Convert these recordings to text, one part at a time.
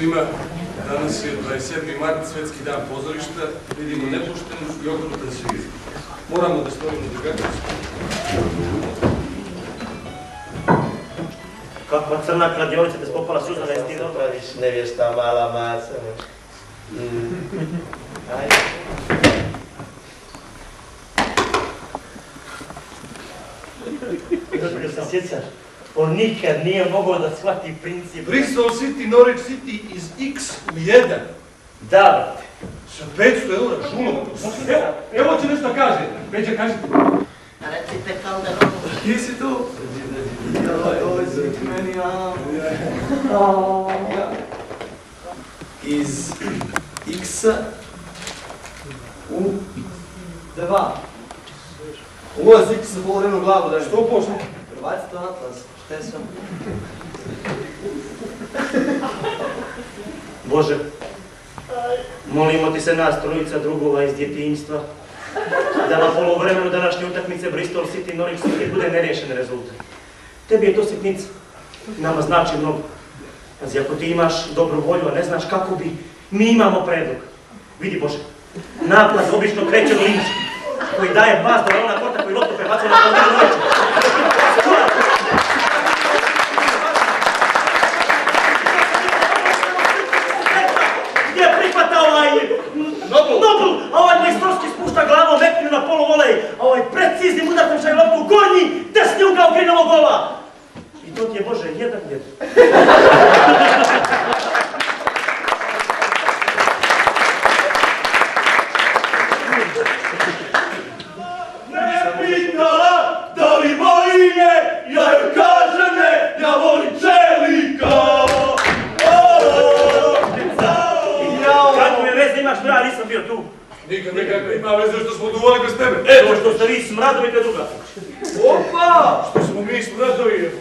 svima. Danas je 27. mart, Svetski dan pozorišta. Vidimo nepuštenu i okrutan svijet. Moramo da stvorimo drugačiju. Kakva crna kladionica te spopala suza da je ti dobro? Viš nevješta mala masa. Ajde. Dobro se sjećaš, on nikad nije mogao da shvati princip. Bristol City, Norwich City iz X u 1. Da, Sa 500 eura, šulo. Evo će nešto kaže. Peđa, kažite. Recite Calderon. Gdje si tu? Oj, zvuk meni, iz X-a u 2. Ulaz X-a bolo jednu glavu da je. Što pošlo? Prebaci to na atlas, šta je sve? Bože, molimo ti se nas trojica drugova iz djetinjstva, da na polovremenu današnje utakmice Bristol City, Norwich City bude neriješen rezultat. Tebi je to sitnica, nama znači mnogo. Pazi, ako ti imaš dobru volju, a ne znaš kako bi, mi imamo predlog. Vidi Bože, napad obično kreće od Linča, koji daje pas da je ona korta koji loptu prebacuje na polovinu Norwicha. Nobel, a ovaj majstorski spušta glavom, meknju na polu volej, a ovaj preciznim udarcem šalje loptu u gornji, desni ugao krenalo gola. I to ti je, Bože, 1-1. Ne pitala da li voli je, ja joj kažem ne, ja volim čelika. Kakve veze imaš, ja nisam bio tu. Nikad nekakve ima veze što smo duvali bez tebe. Eto što ste vi smradovi kad druga. Opa! Što smo mi smradovi, evo.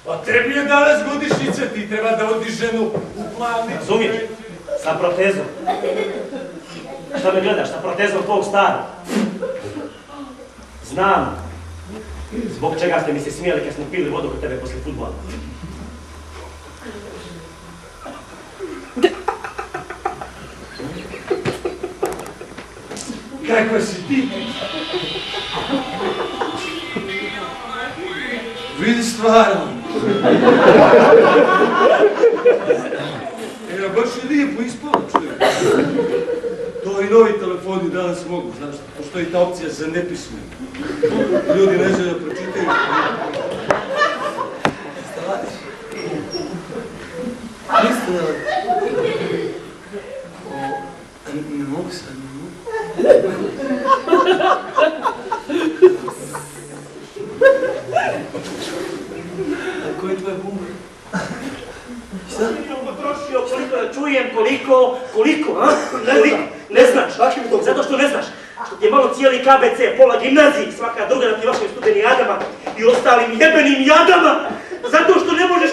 A tebi je danas godišnjica, ti treba da vodiš ženu u plavnicu. Razumiješ? Sa protezom. Šta me gledaš, sa protezom tvojeg starog? Znam. Zbog čega ste mi se smijeli kad smo pili vodu kod tebe posle fudbala. Kakva si ti? Vidi stvarno. Ja baš je lijepo ispalo, čovjek. To i novi telefoni danas mogu, znaš, postoji ta opcija za nepismene. Ljudi ne znaju da pročitaju. Ne mogu sad, ne mogu. A koji je tvoj bumbar? Šta sam potrošio koliko da čujem koliko, a? Ne znaš. Zato što ne znaš. Što ti je malo cijeli KBC, pola gimnaziji, svaka druga na ti vašim studeni jadama i ostalim jebenim jadama. Zato što ne možeš